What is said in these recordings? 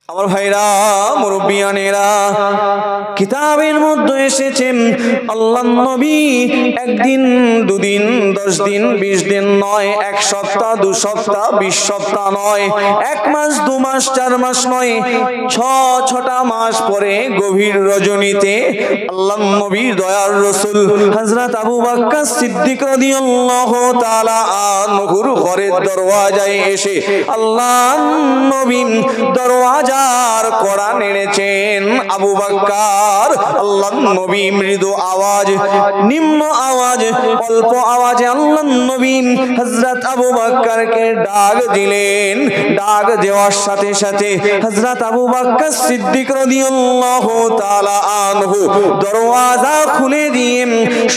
আমার ভাইরা মুরব্বিয়ানেরা, কিতাবের মধ্যে এসেছে আল্লাহর নবী একদিন, দুদিন, 10 দিন, 20 দিন নয়, 1 সপ্তাহ, 2 সপ্তাহ, 20 সপ্তাহ নয়, 1 মাস, 2 মাস, 4 মাস নয়, 6টা মাস পরে গভীর রজনীতে আল্লাহর নবী দয়ার রাসূল হযরত আবু বকর সিদ্দিক রাদিয়াল্লাহু তাআলা আনহুর ঘরের দরওয়াজায় এসে আল্লাহর নবী দরওয়াজা কড়া নেড়েছেন। আবু বকর, আল্লাহর নবী মৃদু আওয়াজ, নিম্ন আওয়াজ, অল্প আওয়াজে আল্লাহর নবী হযরত আবু বকরকে ডাক দিলেন। ডাক দেওয়ার সাথে সাথে হযরত আবু বকর সিদ্দিক রাদিয়াল্লাহু তাআলা আনহু দরওয়াজা খুলে দিয়ে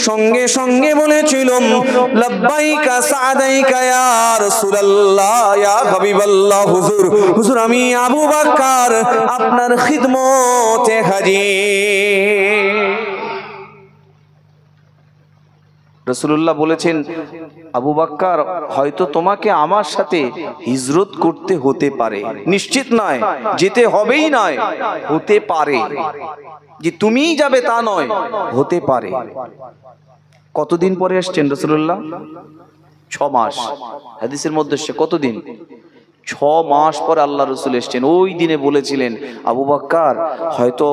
সঙ্গে সঙ্গে বলেছিল, লাব্বাইকা সাদাইকা ইয়া রাসূলুল্লাহ, ইয়া হাবিবাল্লাহ, হুজুর, হুজুর আমি আবু বকর আপনার খিদমতে হাজির। রাসূলুল্লাহ বলেছেন, আবু বকর হয়তো তোমাকে আমার সাথে হিজরত করতে হতে পারে, নিশ্চিত নয়, যেতে হবেই নয়, হতে পারে, যে তুমিই যাবে তা নয়, হতে পারে। কতদিন পরে আসছেন রাসূলুল্লাহ? 6 মাস। হাদিসের মধ্যে সে কতদিন? 6 মাস পর আল্লাহ রসুল এসছেন। ওই দিনে বলেছিলেন, আবু বকর হয়তো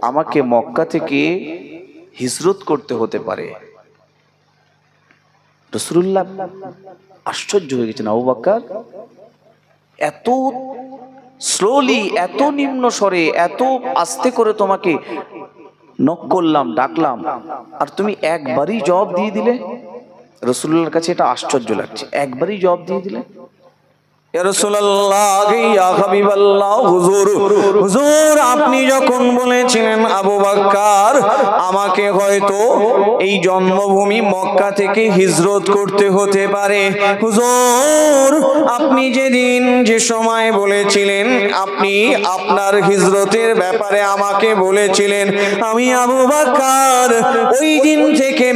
আমাকে মক্কা থেকে হিজরত করতে হতে পারে। রাসূলুল্লাহ আশ্চর্য হয়ে গেছেন, আবু বকর এত স্লোলি, এত নিম্ন স্বরে, এত আস্তে করে তোমাকে নক করলাম, ডাকলাম, আর তুমি একবারই জবাব দিয়ে দিলে। রাসূলুল্লাহর কাছে এটা আশ্চর্য লাগছে, একবারই জবাব দিয়ে দিলে। ইয়া রাসূলুল্লাহ, ইয়া হাবিবাল্লাহ, হুজুর, হুজুর আপনি যখন বলেছিলেন আবু বকর আমাকে হয়তো এই জন্মভূমি মক্কা থেকে হিজরত করতে হতে পারে, হুজুর আপনি যেদিন যে সময় বলেছিলেন, আপনি আপনার হিজরতের ব্যাপারে আমাকে বলেছিলেন, আমি আবু বকর ওই দিন থেকে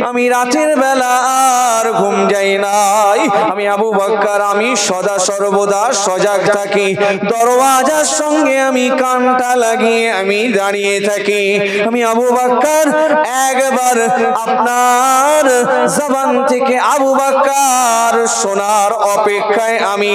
আমি রাতের বেলা আর ঘুম যাই নাই। আমি আবু বকর আমি সদা সর্বদা সজাগ থাকি, দরওয়াজার সঙ্গে আমি কানটা লাগিয়ে আমি দাঁড়িয়ে থাকি। আমি আবু বকর একবার আপনার জবান থেকে আবু বকর শোনার অপেক্ষায় আমি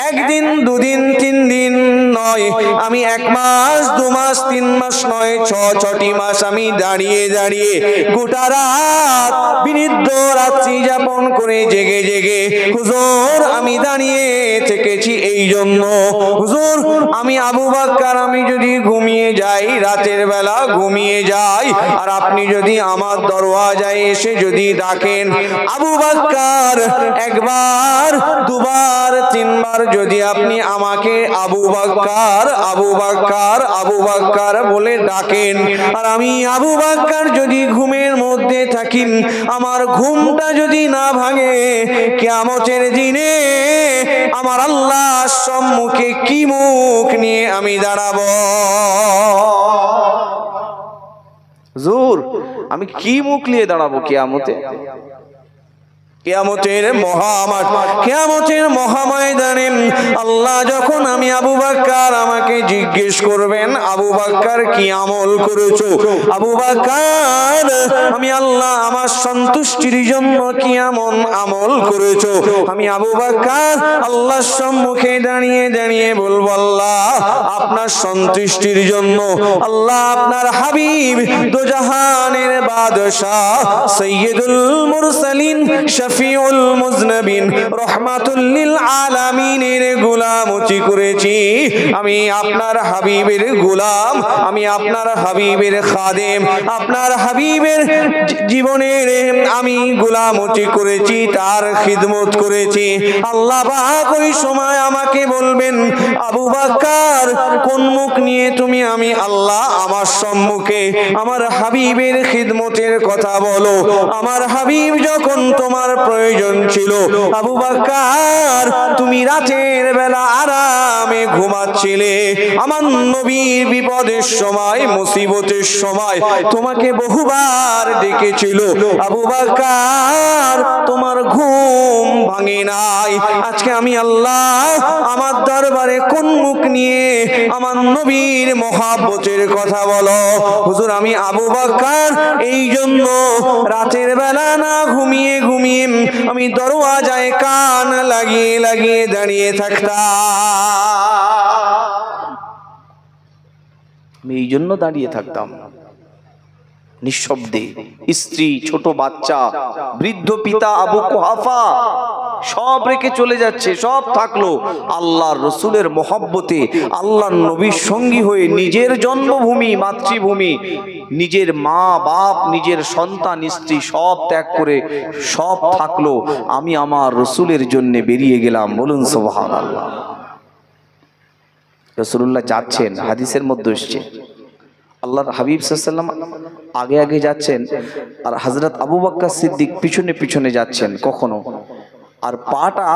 1 দিন, 2 দিন, 3 দিন নয়, আমি 1 মাস, 2 মাস, 3 মাস নয়, 6টি মাস আমি দাঁড়িয়ে দাঁড়িয়ে গোটা রাত বিনিদ্র রাত্রি যাপন করে জেগে জেগে হুজুর আমি দাঁড়িয়ে থেকেছি। এই জন্য হুজুর আমি আবু বকর আমি যদি ঘুমিয়ে যাই, রাতের বেলা ঘুমিয়ে যাই, আর আপনি যদি আমার দরওয়াজায় এসে যদি ডাকেন, আবু বকর 1 বার, 2 বার, 3 বার যদি আপনি আমাকে আবু বকর, আবু বকর, আবু বকর বলে ডাকেন, আর আমি আবু বকর যদি ঘুমের মধ্যে থাকি, আমার ঘুমটা যদি না ভাঙে, কিয়ামতের দিনে আমার আল্লাহর সম্মুখে কি মুখ নিয়ে আমি দাঁড়াবো? হুজুর আমি কি মুখ নিয়ে দাঁড়াবো কিয়ামতে? কিয়ামতের মহামাঠ, কিয়ামতের মহাময়দানে আল্লাহ যখন আমি আবু বকর আমাকে জিজ্ঞেস করবেন, আবু বকর কি আমল করেছো? আবু বকর আমি আল্লাহ আমার সন্তুষ্টির জন্য কি এমন আমল করেছো? আমি আবু বকর আল্লাহর সম্মুখে দাঁড়িয়ে দাঁড়িয়ে বলবো, আল্লাহ আপনার সন্তুষ্টির জন্য, আল্লাহ আপনার হাবিব দোজাহানের বাদশাহ সৈয়দুল মুরসালিন শফিউল মুজনবিন রহমাতুল লিল আলামিনের গোলামতি করেছি। আমি আপনার হাবিবের গোলাম, আমি আপনার হাবিবের খাদেম, আপনার হাবিবের জীবনের আমি গোলামতি করেছি, তার খিদমত করেছি। আল্লাহ পাক ওই সময় আমাকে বলবেন, আবু বকর কোন মুখ নিয়ে তুমি আমি আল্লাহ আমার সম্মুখে আমার হাবিবের খিদমতের কথা বলো? আমার হাবিব যখন তোমার প্রয়োজন ছিল। আবু বকর তুমি রাতের বেলা আরামে ঘুমাচ্ছিলে, আমার নবীর বিপদের সময় মুসিবতের সময় তোমাকে বহুবার ডেকেছিল। আবু বকর তোমার ঘুম ভাঙে নাই। আজকে আমি আল্লাহ আমার দরবারে কোন মুখ নিয়ে আমার নবীর মহব্বতের কথা বলো। হুজুর আমি আবু বকর এই জন্য রাতের বেলা না ঘুমিয়ে ঘুমিয়ে আমি দরওয়াজায় কান লাগিয়ে লাগিয়ে দাঁড়িয়ে থাকতাম। আমি এই জন্য দাঁড়িয়ে থাকতাম নিঃশব্দে। স্ত্রী, ছোট বাচ্চা, বৃদ্ধ পিতা আবু কুহাফা সব রেখে চলে যাচ্ছে, সব থাকলো আল্লাহর রসুলের মহব্বতে, আল্লাহর নবীর সঙ্গী হয়ে নিজের জন্মভূমি মাতৃভূমি, নিজের মা বাপ, নিজের সন্তান স্ত্রী সব ত্যাগ করে সব থাকলো। আমি আমার রসুলের জন্য বেরিয়ে গেলাম। বলুন সুবহানাল্লাহ। রাসূলুল্লাহ যাচ্ছেন, হাদিসের মধ্যে এসেছে আল্লাহর হাবিব সাল্লাল্লাহু আলাইহি ওয়াসাল্লাম আগে আগে যাচ্ছেন আর হযরত আবু বকর সিদ্দিক পিছনে পিছনে যাচ্ছেন কখনো, আর পাটা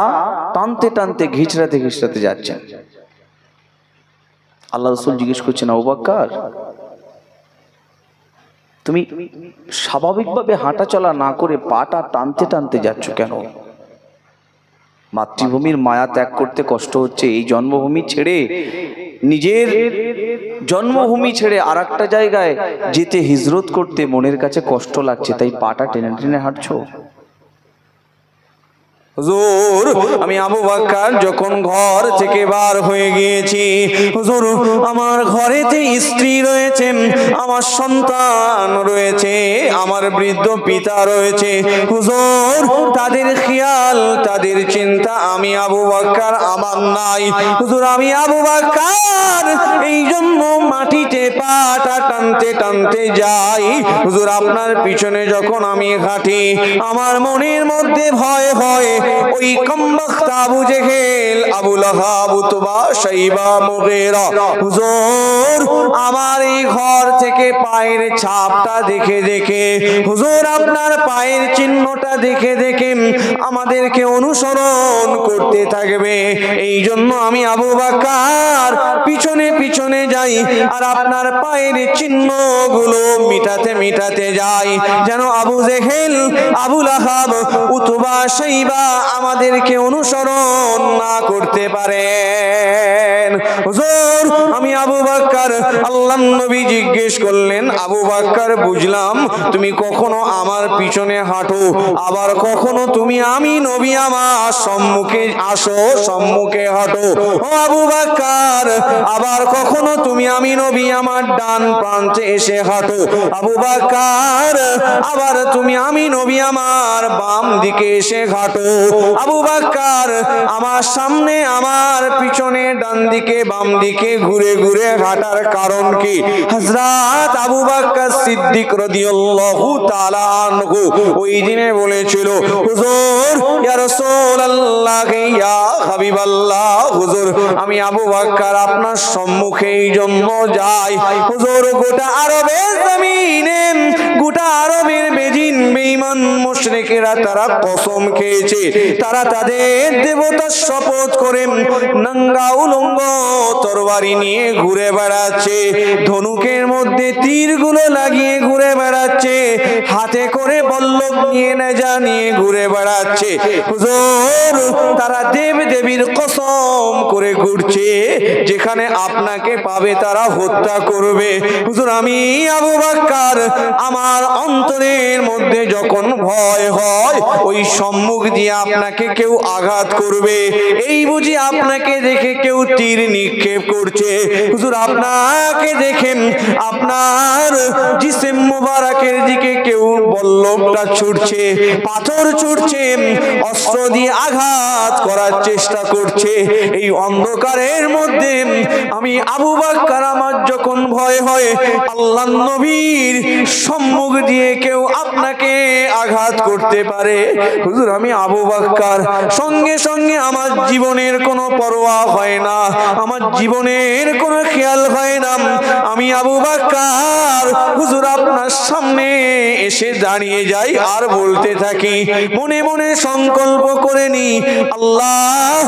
টানতে টানতে ঘিচড়াতে ঘিচড়াতে যাচ্ছেন। আল্লাহ রাসূল জিজ্ঞেস করছেন, আবু বকর তুমি স্বাভাবিকভাবে হাঁটা চলা না করে পাটা টানতে টানতে যাচ্ছ কেন? মাতৃভূমির মায়া ত্যাগ করতে কষ্ট হচ্ছে, এই জন্মভূমি ছেড়ে, নিজের জন্মভূমি ছেড়ে আর একটা জায়গায় যেতে হিজরত করতে মনের কাছে কষ্ট লাগছে, তাই পাটা টেনে টেনে হাঁটছো? হুজুর আমি আবু বকর যখন ঘর থেকে বার হয়ে গিয়েছি, হুজুর আমার ঘরেতে স্ত্রী রয়েছে, আমার সন্তান রয়েছে, আমার বৃদ্ধ পিতা রয়েছে, হুজুর তাদের খেয়াল তাদের চিন্তা আমি আবু বকর আমার নাই। হুজুর আমি আবু বকর এই জন্য মাটিতে পাটা টানতে টানতে যাই। হুজুর আপনার পিছনে যখন আমি হাঁটি আমার মনের মধ্যে ভয় হয় ওই কমবখত আবু জেহেল, আবু লাহাব, উতবা, শাইবা, মুগীরা হুজুর আমার এই ঘর থেকে পায়ের ছাপটা দেখে দেখে, হুজুর আপনার পায়ের চিহ্নটা দেখে দেখে আমাদেরকে অনুসরণ করতে থাকবে। এই জন্য আমি আবু বকর পিছনে পিছনে যাই আর আপনার পায়ের চিহ্নগুলো মিটাতে মিটাতে যাই, যেন আবু জেহেল, আবু লাহাব, উতবা, শাইবা আমাদেরকে অনুসরণ না করতে পারেন। হুজুর আমি আবু বকর, আল্লাহর নবী জিজ্ঞেস করলেন, আবু বকর বুঝলাম তুমি কখনো আমার পিছনে হাঁটো, আবার কখনো তুমি আমি নবী আমার সম্মুখে আসো, সম্মুখে হাঁটো। ও আবু বকর আবার কখনো তুমি আমি নবী আমার ডান প্রান্তে এসে হাঁটো, আবু বকর আবার তুমি আমি নবী আমার বাম দিকে এসে হাঁটো। আবু বকর আমার সামনে আমার পিছনে ডান দিকে বাম দিকে ঘুরে ঘুরে হাঁটার কারণ কি? হযরত আবু বকর সিদ্দিক রাদিয়াল্লাহু তাআলা আনহু ওই দিনে বলেছিল, হুজুর ইয়া রাসূলুল্লাহ ইয়া হাবিবাল্লাহ, হুজুর আমি আবু বকর আপনার সম্মুখে এই জন্য যাই, হুজুর গোটা আরবের জমিনে, গোটা আরবের বেজিন বেঈমান মুশরিকেরা তারা কসম খেয়েছে, তারা তাদের দেবতার শপথ করে নঙ্গা উলঙ্গ তরবারি নিয়ে ঘুরে বেড়াচ্ছে, ধনুকের মধ্যে তীরগুলো লাগিয়ে ঘুরে বেড়াচ্ছে, হাতে করে বল্লভ নিয়ে নেজা নিয়ে ঘুরে বেড়াচ্ছে। হুজুর তারা দেব দেবীর কসম করে ঘুরছে, যেখানে আপনাকে পাবে তারা হত্যা করবে। হুজুর আমি আবু বকর আমার অন্তরের মধ্যে যখন ভয় হয় ওই সম্মুখ দিয়ে আপনাকে কেউ আঘাত করবে, এই বুঝি আপনাকে দেখে কেউ তীর নিক্ষেপ করছে, হুজুর আপনাকে দেখে আপনার জিসিম মুবারকের দিকে কেউ বল্লভটা ছুটছে, পাথর ছুটছে, অস্ত্র দিয়ে আঘাত করার চেষ্টা করছে। এই অন্ধকারের মধ্যে আমি আবু বকর আমার যখন ভয় হয় আল্লাহর নবীর সম্মুখ দিয়ে কেউ আপনাকে আঘাত করতে পারে, হুজুর আমি আবু বকর সঙ্গে সঙ্গে আমার জীবনের কোনো পরোয়া হয় না, আমার জীবনের কোনো খেয়াল হয় না, আমি আবু বকর হুজুর আপনার সামনে এসে দাঁড়িয়ে যাই আর বলতে থাকি, মনে মনে সংকল্প করে নি, আল্লাহ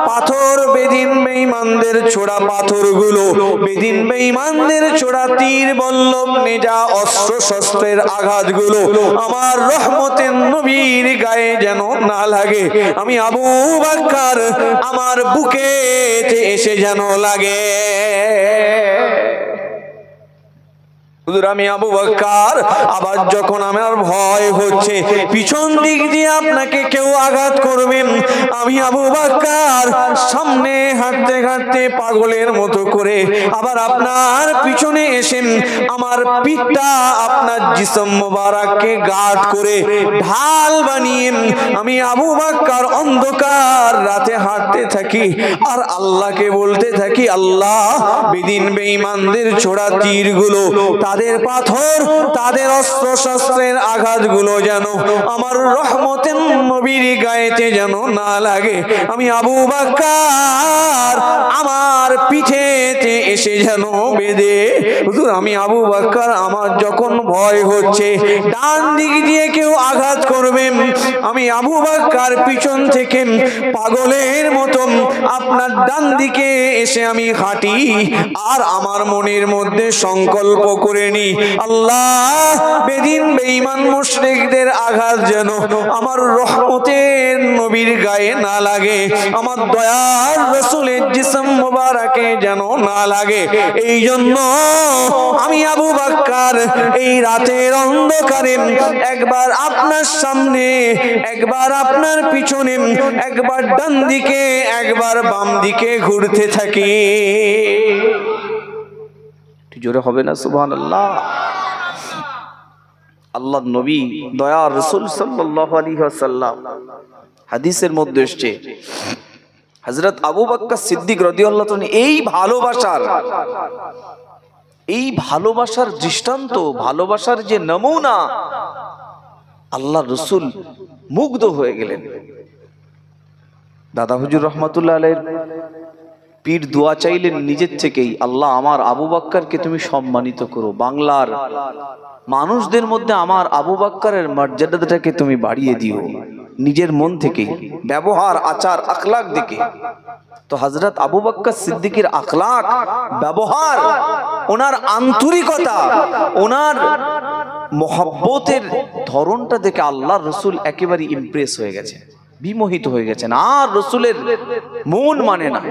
পাথর বেদিন বেঈমানদের ছোড়া পাথরগুলো, বেদিন বেঈমানদের ছোড়া তীর বল্লম নেজা অস্ত্র শস্ত্রের আঘাতগুলো আমার রহমতের নবীর গায়ে যেন না লাগে। আমি আবু বকর আমার বুকে এসে যেন লাগে। হুজুর আমি আবু বকর, আবার যখন আমার ভয় হচ্ছে পিছন দিক দিয়ে আপনাকে কেউ আঘাত করবেন, আমি আবু বকর সামনে হাঁটতে হাঁটতে পাগলের মতো করে আবার আপনার পিছনে এসে আমার পিঠটা আপনার জিসম মোবারককে গার্ড করে ঢাল বানিয়ে আমি আবু বকর অন্ধকার রাতে হাঁটতে থাকি আর আল্লাহকে বলতে থাকি, আল্লাহ বেদিন বেঈমানদের ছোড়া তীরগুলো, তাদের পাথর, তাদের অস্ত্র শস্ত্রের আঘাতগুলো যেন আমার রহমতের নবীর গায়েতে যেন না লাগে। আমি আবু বকর আমার পিঠেতে এসে যেন বেঁধে। হুজুর আমি আবু বকর আমার যখন ভয় হচ্ছে ডান দিক দিয়ে কেউ আঘাত করবেন, আমি আবু বকর পিছন থেকে পাগলের মতো আপনার ডান দিকে এসে আমি হাঁটি আর আমার মনের মধ্যে সংকল্প করে নি, আল্লাহ বেদিন বেঈমান মুশরিকদের আঘাত যেন আমার রহমতের নবীর গায়ে না লাগে, আমার দয়ার রাসূলের জিসম মোবারকে যেন না লাগে। এই জন্য আমি আবু বকর এই রাতের অন্ধকারে একবার আপনার সামনে, একবার আপনার পিছনে, একবার ডান দিকে, একবার বাম দিকে ঘুরতে থাকি। জোরে হবে না সুবহানাল্লাহ? আল্লাহর নবী দয়ার রাসূল সাল্লাল্লাহু আলাইহি ওয়াসাল্লাম হাদিসের মধ্যে এসেছে, হযরত আবু বকর সিদ্দিক রাদিয়াল্লাহু তাআলা এই ভালোবাসার দৃষ্টান্ত, ভালোবাসার যে নমুনা, আল্লাহর রাসূল মুগ্ধ হয়ে গেলেন। দাদা হুজুর রহমাতুল্লাহ আলাইহির পীর দোয়া চাইলেন নিজের থেকেই, আল্লাহ আমার আবু বকরকে তুমি সম্মানিত করো, বাংলার মানুষদের মধ্যে আমার আবু বকরের মর্যাদাটাকে তুমি বাড়িয়ে দিও, নিজের মন থেকে, ব্যবহার আচার আখলাক দেখে। তো হযরত আবু বকর সিদ্দিকের আখলাক, ব্যবহার, ওনার আন্তরিকতা, ওনার মহব্বতের ধরনটা দেখে আল্লাহর রাসূল একেবারে ইমপ্রেস হয়ে গেছে, বিমোহিত হয়ে গেছেন, আর রাসূলের মন মানে না।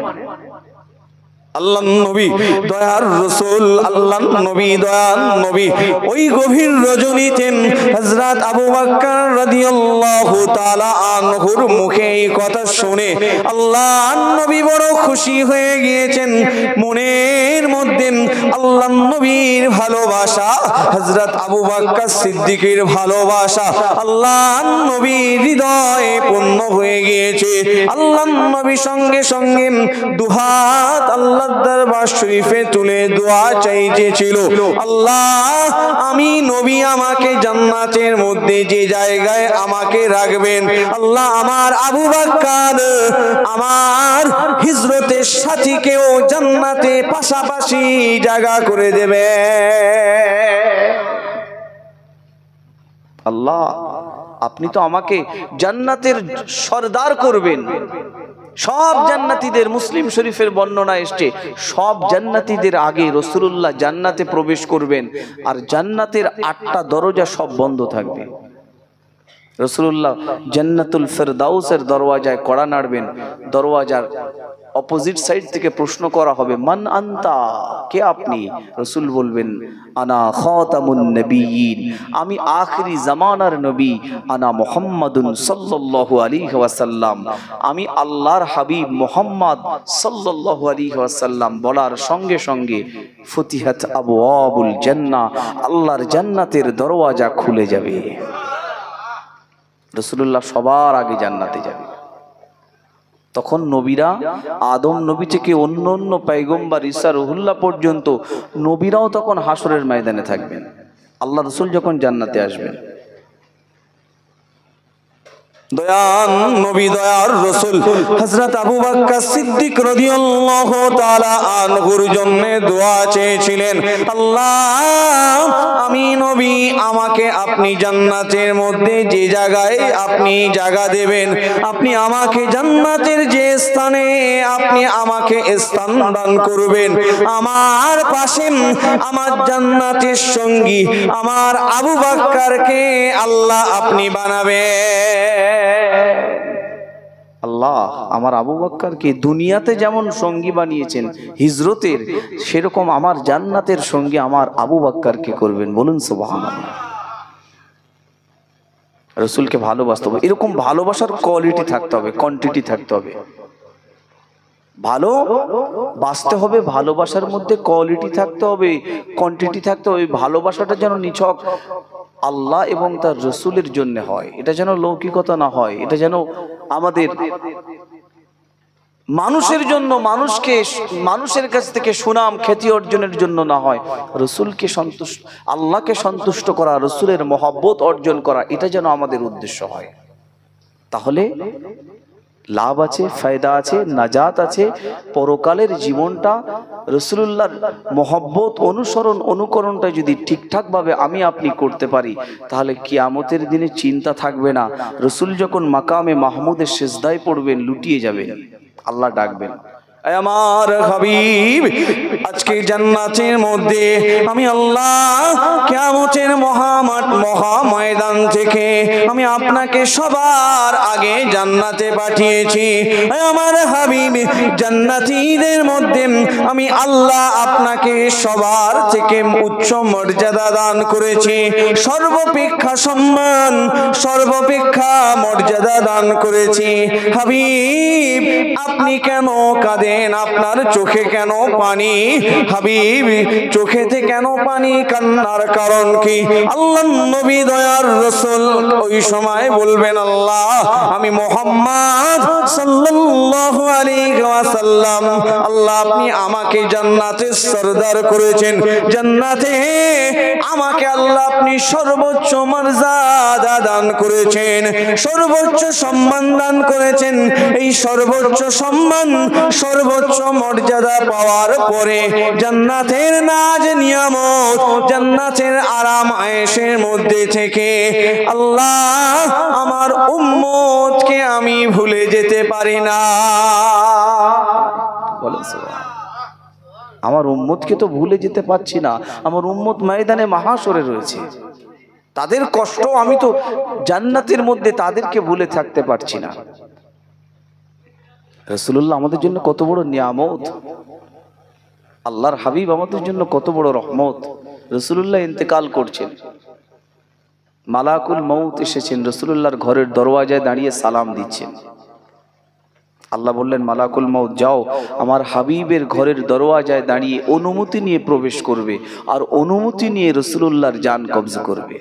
আল্লাহর নবী দয়ার রাসূল, আল্লাহর নবী দয়ার নবী ওই গভীর রজনীতে হযরত আবু বকর রাদিয়াল্লাহু তাআলা আনহুর মুখে এই কথা শুনে আল্লাহর নবী বড় খুশি হয়ে গিয়েছেন। মনের মধ্যে আল্লাহর নবীর ভালোবাসা, হযরত আবু বকর সিদ্দিকের ভালোবাসা আল্লাহর নবীর হৃদয়ে পূর্ণ হয়ে গিয়েছে। আল্লাহর নবী সঙ্গে সঙ্গে দুহাত আল্লাহ দরবার শরীফে তুলে দোয়া চাইতেছিল, আল্লাহ আমি নবী আমাকে জান্নাতের মধ্যে যে জায়গায় আমাকে রাখবেন, আল্লাহ আমার আবু বকর আমার হিজরতের সাথীকেও জান্নাতে পাশাপাশি জায়গা করে দেবে। আল্লাহ আপনি তো আমাকে জান্নাতের সরদার করবেন। সব জান্নাতীদের, মুসলিম শরীফের বর্ণনা এসছে, সব জান্নাতীদের আগে রাসূলুল্লাহ জান্নাতে প্রবেশ করবেন আর জান্নাতের 8টা দরজা সব বন্ধ থাকবে। রাসূলুল্লাহ জান্নাতুল ফেরদাউসের দরওয়াজায় কড়া নাড়বেন, দরওয়াজার অপোজিট সাইড থেকে প্রশ্ন করা হবে, মান আনতা, কে আপনি? রাসূল বলবেন, আনা খাতামুন নবিয়্যিন, আমি আখিরি জামানার নবী, আনা মুহাম্মাদুন সাল্লাল্লাহু আলাইহি ওয়াসাল্লাম, আমি আল্লাহর হাবিব মুহাম্মদ সাল্লাল্লাহু আলাইহি ওয়াসাল্লাম। বলার সঙ্গে সঙ্গে ফুতিহাত আবওয়াবুল জান্নাহ, আল্লাহর জান্নাতের দরওয়াজা খুলে যাবে। রাসূলুল্লাহ সবার আগে জান্নাতে যাবে। তখন নবীরা, আদম নবী থেকে অন্য অন্য পয়গম্বর ঈসা রুহুল্লাহ পর্যন্ত নবীরাও তখন হাসরের ময়দানে থাকবেন। আল্লাহ রাসূল যখন জান্নাতে আসবেন, দয়ান নবী দয়ার রাসূল হযরত আবু বকর সিদ্দিক রাদিয়াল্লাহু তাআলা আনহুর জন্য দোয়া চেয়েছিলেন, আল্লাহ আমি নবী, আমাকে আপনি জান্নাতের মধ্যে যে জায়গায় আপনি জায়গা দেবেন, আপনি আমাকে জান্নাতের যে স্থানে আপনি আমাকে স্থান দান করবেন, আমার পাশে আমার জান্নাতের সঙ্গী আমার আবু বকরকে আল্লাহ আপনি বানাবেন। আল্লাহ আমার আবু বকরকে দুনিয়াতে যেমন সঙ্গী বানিয়েছেন হিজরতের, সেরকম আমার জান্নাতের সঙ্গী আমার আবু বকরকে করবেন। বলুন সুবহানাল্লাহ। রাসূলকে ভালোবাসতে হবে, এরকম ভালোবাসার কোয়ালিটি থাকতে হবে, কোয়ান্টিটি থাকতে হবে। ভালো বাসতে হবে, ভালোবাসার মধ্যে কোয়ালিটি থাকতে হবে, কোয়ান্টিটি থাকতে হবে। ভালোবাসাটা যেন নিছক আল্লাহ এবং তার রসুলের জন্য হয়, এটা যেন লৌকিকতা না হয়, এটা যেন আমাদের মানুষের জন্য, মানুষের কাছ থেকে সুনাম খ্যাতি অর্জনের জন্য না হয়। রসুলকে সন্তুষ্ট, আল্লাহকে সন্তুষ্ট করা, রসুলের মহব্বত অর্জন করা, এটা যেন আমাদের উদ্দেশ্য হয়। তাহলে লাভ আছে, ফায়দা আছে, নাজাত আছে। পরকালের জীবনটা রাসূলুল্লাহর মহব্বত অনুসরণ অনুকরণটা যদি ঠিকঠাক ভাবে আমি আপনি করতে পারি, তাহলে কিয়ামতের দিনে চিন্তা থাকবে না। রাসূল যখন মাকামে মাহমুদের সিজদায় পড়বেন, লুটিয়ে যাবেন, আল্লাহ ডাকবেন, আমার হাবিব আজকে জান্নাতের মধ্যে আমি আল্লাহ কিয়ামতের মহামাঠ মহাময়দান থেকে আমি আপনাকে সবার আগে জান্নাতে পাঠিয়েছি। আমার হাবিব জান্নাতীদের মধ্যে আমি আল্লাহ আপনাকে সবার থেকে উচ্চ মর্যাদা দান করেছি, সর্বাপেক্ষা সম্মান, সর্বাপেক্ষা মর্যাদা দান করেছি। হাবিব আপনি কেন কাঁদেন? আপনার চোখে কেন পানি? হাবিব চোখেতে কেন পানি? কান্নার কারণ কি? আল্লাহ নবী দয়ার রাসূল ওই সময় বলবেন, আল্লাহ আমি মুহাম্মদ সাল্লাল্লাহু আলাইহি ওয়াসাল্লাম, আল্লাহ আপনি আমাকে জান্নাতের সরদার করেছেন, জান্নাতে আমাকে আল্লাহ আপনি সর্বোচ্চ মর্যাদা দান করেছেন, সর্বোচ্চ সম্মান দান করেছেন। এই সর্বোচ্চ সম্মান সর্বোচ্চ মর্যাদা পাওয়ার পরে জান্নাতের নাজ নিয়ামত, জান্নাতের আরাম আয়েশের মধ্যে থেকে আল্লাহ আমার উম্মতকে আমি ভুলে যেতে পারি না। বলেন সুবহানাল্লাহ। আমার উম্মতকে তো ভুলে যেতে পারছি না। আমার উম্মত ময়দানে মাহাশরে রয়েছে, তাদের কষ্ট আমি তো জান্নাতের মধ্যে তাদেরকে ভুলে থাকতে পারছি না। রাসূলুল্লাহ আমাদের জন্য কত বড় নিয়ামত, আল্লাহর হাবিব আমাদের জন্য কত বড় রহমত। রাসূলুল্লাহ ইন্তেকাল করছেন, মালাকুল মউত এসেছেন, রাসূলুল্লাহর ঘরের দরওয়াজায় দাঁড়িয়ে সালাম দিচ্ছেন। আল্লাহ বললেন, মালাকুল মউত যাও আমার হাবিবের ঘরের দরওয়াজায় দাঁড়িয়ে অনুমতি নিয়ে প্রবেশ করবে, আর অনুমতি নিয়ে রাসূলুল্লাহর জান কবজ করবে।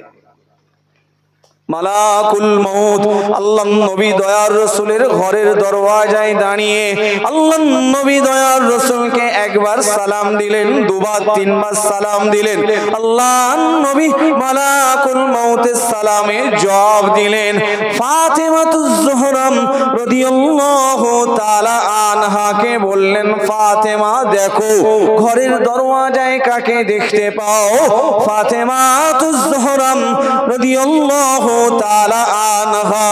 মালাকুল মউত আল্লাহ নবী দয়ার রাসূলের ঘরের দরওয়াজায় দাঁড়িয়ে আল্লাহ নবী দয়ার রাসূলকে একবার সালাম দিলেন, দুবার তিনবার সালাম দিলেন। আল্লাহ নবী মালাকুল মউতের সালামে জবাব দিলেন। ফাতেমাতুজ জোহরা রাদিয়াল্লাহু তাআলা আনহাকে বললেন, ফাতেমা দেখো ঘরের দরওয়াজায় কাকে দেখতে পাও? ফাতেমাতুজ জোহরা রাদিয়াল্লাহু তাআলা আনহা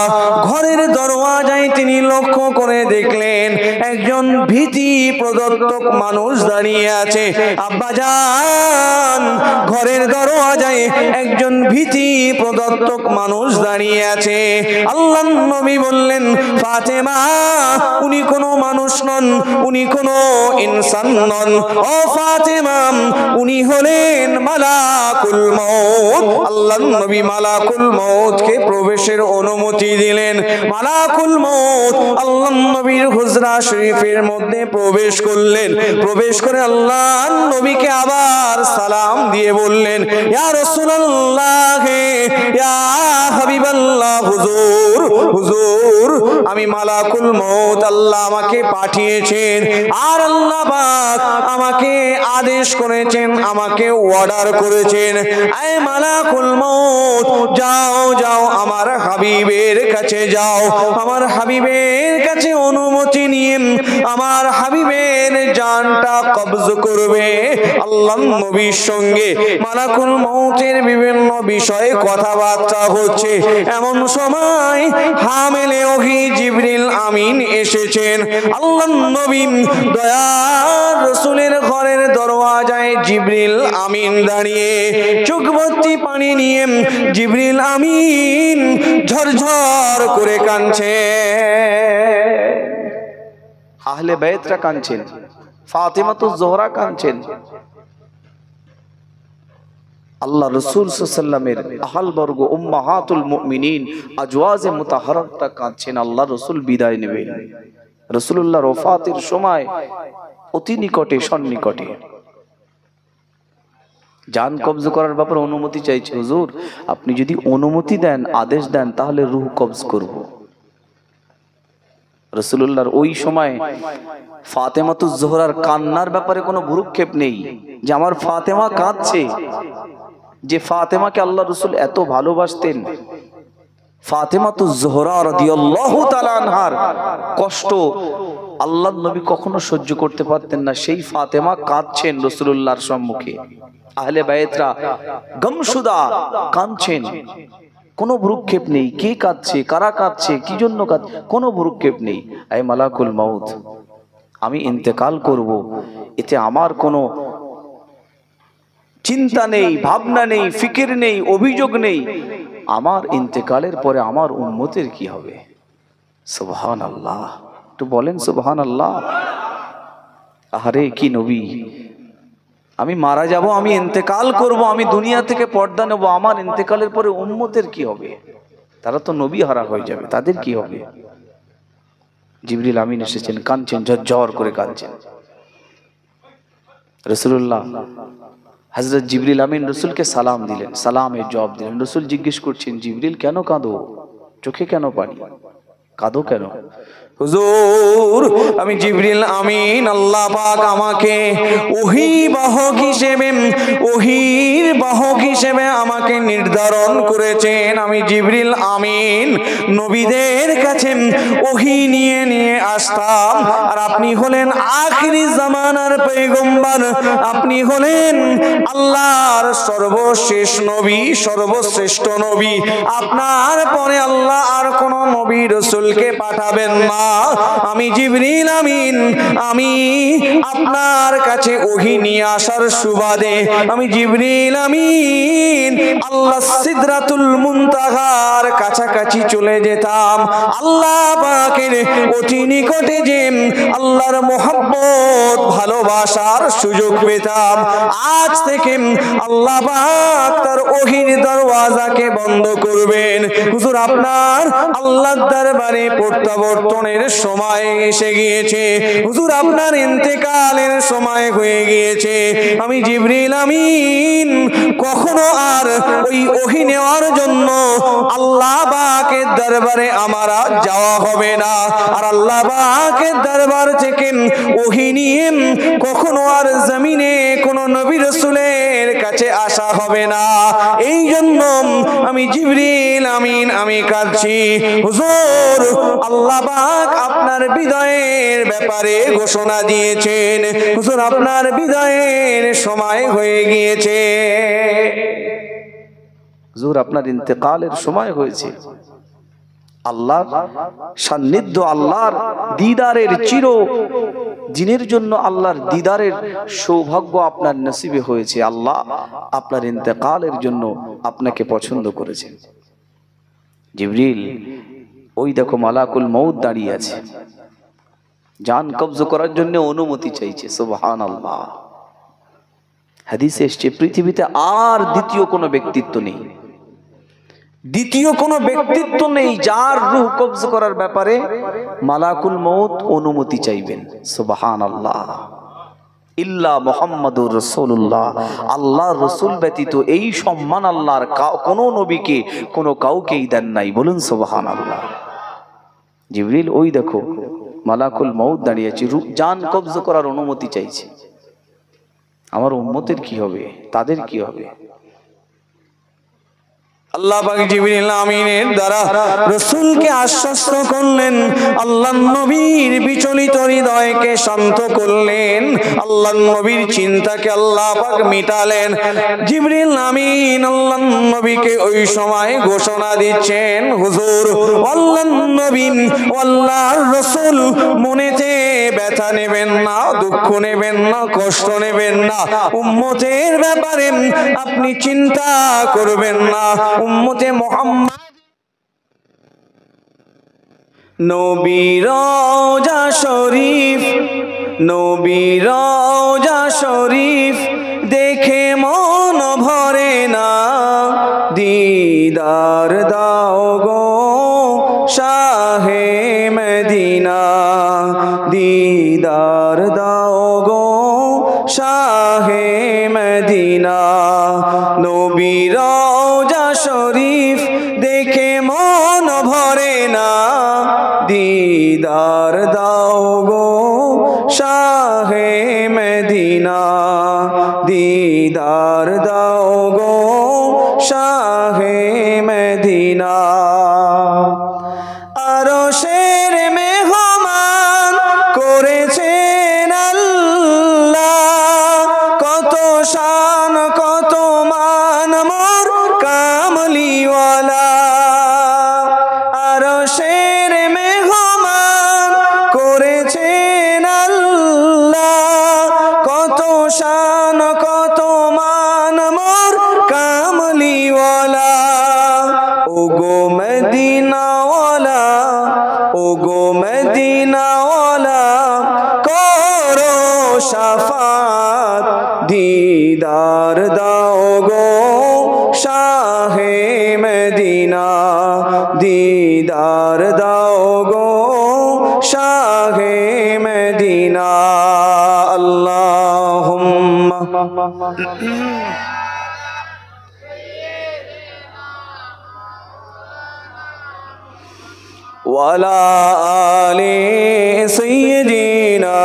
ঘরের দরওয়াজায় তিনি লক্ষ্য করে দেখলেন একজন ভীতি প্রদর্শক মানুষ দাঁড়িয়ে আছে। আব্বাজান ঘরের দরওয়াজায় একজন ভীতি প্রদর্শক মানুষ দাঁড়িয়ে আছে। আল্লাহর নবী বললেন, ফাতেমা উনি কোনো মানুষ নন, উনি কোনো ইনসান নন, ও ফাতেমা উনি হলেন মালাকুল মউত। আল্লাহর নবী মালাকুল মউতকে প্রবেশের অনুমতি দিলেন। মালাকুল মউত আল্লাহর নবীর হুজরা শরীফের মধ্যে প্রবেশ করলেন। প্রবেশ করে আল্লাহর নবীকে আবার সালাম দিয়ে বললেন, ইয়া রাসূলুল্লাহ, ইয়া হাবিবাল্লাহ, হুজুর হুজুর, আমি মালাকুল মউত, আল্লাহ আমাকে পাঠিয়েছেন, আর আল্লাহ পাক আমাকে আদেশ করেছেন, আমাকে অর্ডার করেছেন, এই মালাকুল মউত, যাও যাও আমার হাবিবের কাছে যাও, আমার হাবিবের কাছে অনুমতি নিয়ে আমার হাবিবের জানটা কবজ করবে। আল্লাহ নবীর সঙ্গে মালাকুল মউতের বিভিন্ন বিষয়ে কথাবার্তা হচ্ছে, এমন সময় হামেলে ওহী জিবরিল আমিন এসেছেন। আল্লাহ নবী দয়ার রাসূলের ঘরের দরওয়াজায় জিবরিল আমিন দাঁড়িয়ে, চোখ ভর্তি পানি নিয়ে জিবরিল আমিন ঝরঝর করে কাঁদছে। আহলে বাইতরা কাঁদছেন, ফাতিমাতুজ জোহরা কাঁদছেন, আল্লাহ রাসূল সাল্লাল্লাহু আলাইহি ওয়াসাল্লামের আহল বর্গ উম্মাহাতুল মুমিনিন আজওয়াজে মুতাহহারাতরা কাঁদছেন। আল্লাহ রাসূল বিদায় নেবেন, রাসূলুল্লাহর ওফাতের সময় অতি নিকটে, সন্নিকটে। জান কবজ করার ব্যাপারে অনুমতি চাইছে, হুজুর আপনি যদি অনুমতি দেন, আদেশ দেন, তাহলে রূহ কবজ করব। রাসূলুল্লাহর ওই সময় ফাতেমাতুজ জোহরার কান্নার ব্যাপারে কোনো ভ্রুক্ষেপ নেই, যে আমার ফাতেমা কাঁদছে, যে ফাতেমাকে আল্লাহ রাসূল এত ভালোবাসতেন। ফাতেমাতুজ জোহরা রাদিয়াল্লাহু তাআলা আনহার কষ্ট আল্লাহর নবী কখনো সহ্য করতে পারতেন না, সেই ফাতেমা কাঁদছেন রাসূলুল্লাহর সম্মুখে, আহলে বাইতরা গমশুদা কাঁদছেন, কোনো ভ্রুক্ষেপ নেই। কে কাঁদছে, কারা কাঁদছে, কি জন্য কাঁদছে, কোনো ভ্রুক্ষেপ নেই। এই মালাকুল মউত, আমি ইন্তেকাল করব, এতে আমার কোনো চিন্তা নেই, ভাবনা নেই, ফিকির নেই, অভিযোগ নেই। আমার ইন্তেকালের পরে আমার উম্মতের কি হবে? সুবহানাল্লাহ, একটু বলেন সুবহানাল্লাহ। আরে কি নবী! আমি মারা যাব, আমি ইন্তেকাল করব, আমি দুনিয়া থেকে পর্দা নেব, আমার ইন্তেকালের পরে উম্মতের কি হবে? তারা তো নবী হারা হয়ে যাবে, তাদের কি হবে? জিবরিল আমিন এসেছেন, কাঁদছেন, ঝরঝর করে কাঁদছেন। রাসূলুল্লাহ হযরত জিবরিল আমিন রাসূলকে সালাম দিলেন, সালামের জবাব দিলেন। রাসূল জিজ্ঞেস করছেন, জিবরিল কেন কাঁদো, চোখে কেন পানি, কাঁদো কেন? হুজুর আমি জিবরিল আমিন, আল্লাহ পাক আমাকে ওহীর বাহক হিসেবে আমাকে নির্ধারণ করেছেন। আমি জিবরিল আমিন নবীদের কাছে ওহী নিয়ে নিয়ে আসতাম, আর আপনি হলেন আখিরি জামানার পয়গম্বর, আপনি হলেন আল্লাহর সর্বশেষ নবী, সর্বশ্রেষ্ঠ নবী। আপনার পরে আল্লাহ আর কোন নবী রাসূলকে পাঠাবেন না। আমি জিবরিল আমিন, আমি আপনার কাছে ওহী নিয়ে আসার সুবাদে আমি জিবরিল আমিন আল্লাহ সিদরাতুল মুনতাহার কাছাকাছি চলে যেতাম। আল্লাহ পাকের অতি নিকটে যে আল্লাহর মহব্বত, ভালোবাসার সুযোগ পেতাম। আজ থেকে আল্লাহ পাক তার ওহীর দরওয়াজাকে বন্ধ করবেন। হুজুর আপনার আল্লাহর দরবারে প্রত্যাবর্তনের সময় এসে গিয়েছে, হুজুর আপনার ইন্তেকালের সময় হয়ে গিয়েছে। আমি জিবরিল আমিন কখনো আর ওই ওহী নেওয়ার জন্য আল্লাহ পাকের দরবারে আমার যাওয়া হবে না, আর আল্লাহ পাকের দরবার থেকে ওহী নিয়ে কখনো আর জমিনে কোন নবী রাসূলের কাছে আসা হবে না। এই জন্য আমি জিবরিল আমিন আমি কাঁদছি। হুজুর আল্লাহ পাক আপনার বিদায়ের ব্যাপারে ঘোষণা দিয়েছেন, হুজুর আপনার বিদায়ের সময় হয়ে গিয়েছে, হুজুর আপনার ইন্তেকালের সময় হয়েছে। আল্লাহর সান্নিধ্য, আল্লাহর দিদারের চির দিনের জন্য আল্লাহর দিদারের সৌভাগ্য আপনার নসিবে হয়েছে। আল্লাহ আপনার ইন্তেকালের জন্য আপনাকে পছন্দ করেছেন। জিবরিল, ওই দেখো মালাকুল মউত দাঁড়িয়ে আছে, জান কবজ করার জন্য অনুমতি চাইছে। সুবহানাল্লাহ। হাদিসে এসেছে পৃথিবীতে আর দ্বিতীয় কোনো ব্যক্তিত্ব নেই, দ্বিতীয় কোনো ব্যক্তিত্ব নেই যার রূহ কবজ করার ব্যাপারে মালাকুল মউত অনুমতি চাইবেন। সুবহানাল্লাহ। ইল্লা মুহাম্মাদুর রাসূলুল্লাহ, আল্লাহর রাসূল ব্যতীত এই সম্মান আল্লাহর কোনো নবীকে কোনো কাউকেই দেন নাই। বলুন সুবহানাল্লাহ। জিবরিল ওই দেখো মালাকুল মউত দাঁড়িয়ে আছে, জান কবজ করার অনুমতি চাইছে। আমার উম্মতের কি হবে, তাদের কি হবে? আল্লাহ পাক জিবরিল আমিনের দ্বারা রাসূলকে আশ্বস্ত করলেন, আল্লাহর নবীর বিচলিত হৃদয়কে শান্ত করলেন, আল্লাহর নবীর চিন্তাকে আল্লাহ পাক মিটালেন। জিবরিল আমিন আল্লাহর নবীকে ওই সময় ঘোষণা দিচ্ছেন, হুজুর আল্লাহর নবী আল্লাহর রাসূল মনেতে ব্যথা নেবেন না, দুঃখ নেবেন না, কষ্ট নেবেন না, উম্মতের ব্যাপারে আপনি চিন্তা করবেন না। উম্মতে মুহাম্মদ নবীর রওজা শরীফ, নবীর রওজা শরীফ দেখে মন ভরে না, দিদার দাও গো শাহে মদিনা, দিদার দাও গো শাহে মদিনা। নবীর রওজা শরীফ দেখে মন ভরে না, দিদার দাও গো শাহে মদিনা, দিদার দাও গো শাহে মদিনা। আরশের মেহমান করেছেন আল্লাহ, কত শান কত মান মোর কামলিওয়ালা। আরশের মেহমান করেছেন আল্লাহ, কত শান কত মান মোর কামলিওয়ালা। ওগো মদিনাওয়ালা, ওগো মদিনাওয়ালা করো শাফাত, দিদার দাও গো শাহে মদিনা, দিদার দাও গো শাহে মদিনা। আল্লাহুম্মা ওয়ালা আলি সাইয়্যিদিনা।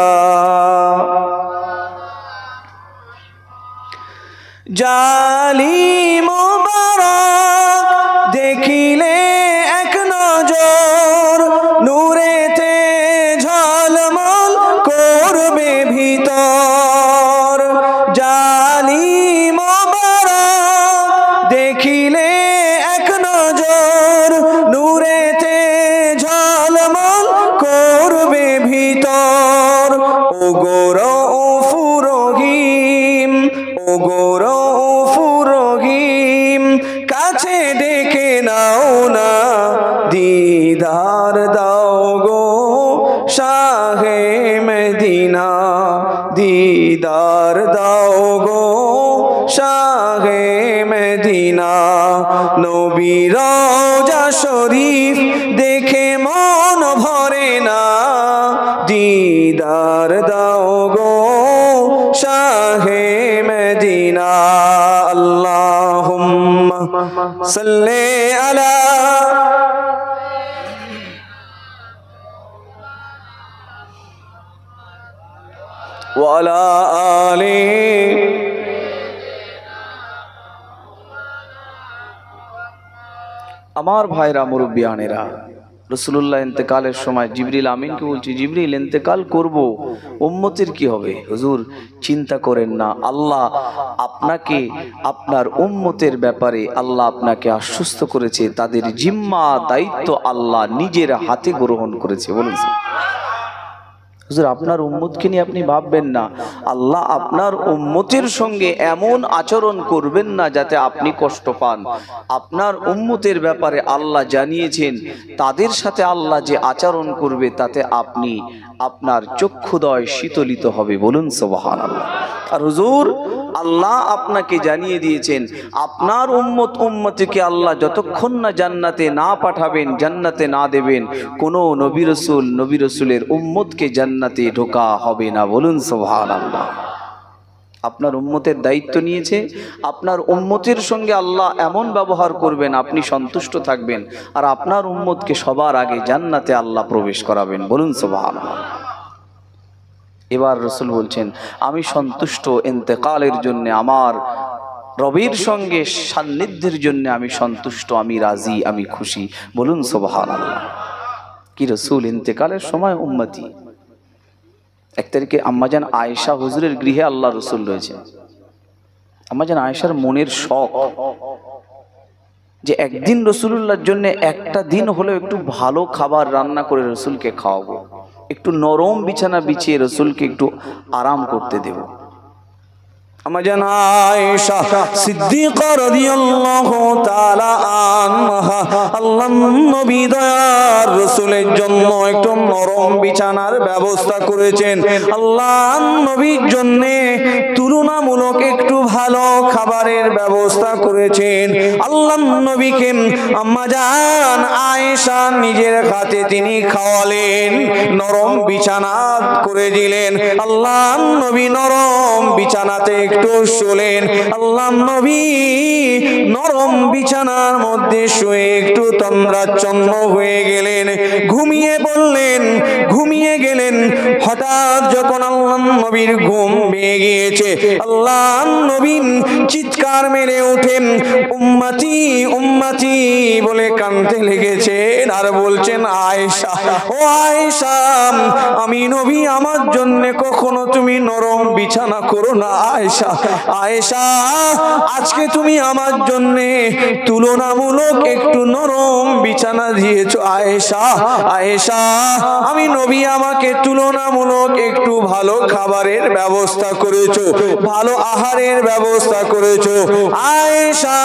জালিম মুবারক দেখিলে এক নজর, নূরেতে ঝলমল করবে ভিতর। জালিম মুবারক দেখিলে এক নজর, নূরেতে ঝলমল করবে ভিতর। ওগো রউফুর রহিম, ওগো রউফুর রহিম কাছে ডেকে নাও না, দিদার দাও গো শাহে মদিনা, দিদার দাও গো শাহে মদিনা। নবীর রওজা শরীফ দেখে মন ভরে না, দিদার দাও গো শাহে মদিনা। আল্লাহুম্মা সাল্লি আলা ওয়া আলা আলি। আমার ভাইরা মুরব্বিয়ানেরা, রাসূলুল্লাহ ইন্তেকালের সময় জিবরিল আমিনকে বলছি, জিবরিল ইন্তেকাল করব, উম্মতের কি হবে? হুজুর চিন্তা করেন না, আল্লাহ আপনাকে আপনার উম্মতের ব্যাপারে আল্লাহ আপনাকে আশ্বস্ত করেছে, তাদের জিম্মা দায়িত্ব আল্লাহ নিজের হাতে গ্রহণ করেছে। বলুন হুজুর আপনার উম্মতকে নিয়ে আপনি ভাববেন না, আল্লাহ আপনার উম্মতের সঙ্গে এমন আচরণ করবেন না যাতে আপনি কষ্ট পান। আপনার উম্মতের ব্যাপারে আল্লাহ জানিয়েছেন, তাদের সাথে আল্লাহ যে আচরণ করবে তাতে আপনি আপনার চক্ষুদয় শীতলিত হবে। বলুন সুবহানাল্লাহ। আর হুজুর আল্লাহ আপনাকে জানিয়ে দিয়েছেন, আপনার উম্মতকে আল্লাহ যতক্ষণ না জান্নাতে না পাঠাবেন, জান্নাতে না দেবেন, কোনো নবী রাসূলের উম্মতকে জান্নাতে ঢোকা হবে না। বলুন সুবহানাল্লাহ। আপনার উম্মতের দায়িত্ব নিয়েছে, আপনার উম্মতের সঙ্গে আল্লাহ এমন ব্যবহার করবেন আপনি সন্তুষ্ট থাকবেন, আর আপনার উম্মতকে সবার আগে জান্নাতে আল্লাহ প্রবেশ করাবেন। বলুন সুবহানাল্লাহ। এবার রাসূল বলছেন, আমি সন্তুষ্ট ইন্তেকালের জন্য, আমার রবের সঙ্গে সান্নিধ্যের জন্য আমি সন্তুষ্ট, আমি রাজি, আমি খুশি। বলুন সুবহানাল্লাহ। কি রাসূল ইন্তেকালের সময় উম্মতি 1 তারিখে আম্মাজান আয়েশা হুজুরের গৃহে আল্লাহ রসুল রয়েছে। আম্মাজান আয়েশার মনের শখ যে একদিন রসুলুল্লাহর জন্য একটা দিন হলেও একটু ভালো খাবার রান্না করে রসুলকে খাওয়াবো, একটু নরম বিছানা বিছিয়ে রসুলকে একটু আরাম করতে দেব। আম্মাজান আয়েশা সিদ্দিকা রাদিয়াল্লাহু তাআলা আনহা আল্লাহর নবী দয়ার রাসূলের জন্য একটু নরম বিছানার ব্যবস্থা করেছেন। আল্লাহর নবীর জন্য তুলনামূলক একটু ভালো খাবারের ব্যবস্থা করেছেন। আল্লাহর নবীকে আম্মাজান আয়েশা নিজের হাতে তিনি খাওয়ালেন, নরম বিছানা করে দিলেন। আল্লাহর নবী নরম বিছানাতে একটু শুলেন। আল্লাহ নবী নরম বিছানার মধ্যে শুয়ে একটু তন্দ্রাচ্ছন্ন হয়ে গেলেন, ঘুমিয়ে পড়লেন, ঘুমিয়ে গেলেন। হঠাৎ যখন আল্লাহ নবীর ঘুম ভেঙে গিয়েছে, আল্লাহ নবী চিৎকার মেরে ওঠেন, উম্মতি উম্মতি বলে কাঁদতে লেগেছেন আর বলছেন, আয়েশা, ও আয়েশা, আমি নবী, আমার জন্য কখনো তুমি নরম বিছানা করো না। আয়েশা, আয়েশা, আজকে তুমি আমার জন্য তুলনামূলক একটু নরম বিছানা দিয়েছো। আয়েশা, আয়েশা, আমি নবী, আমাকে তুলনামূলক একটু ভালো খাবারের ব্যবস্থা করেছো, ভালো আহারের ব্যবস্থা করেছো। আয়েশা,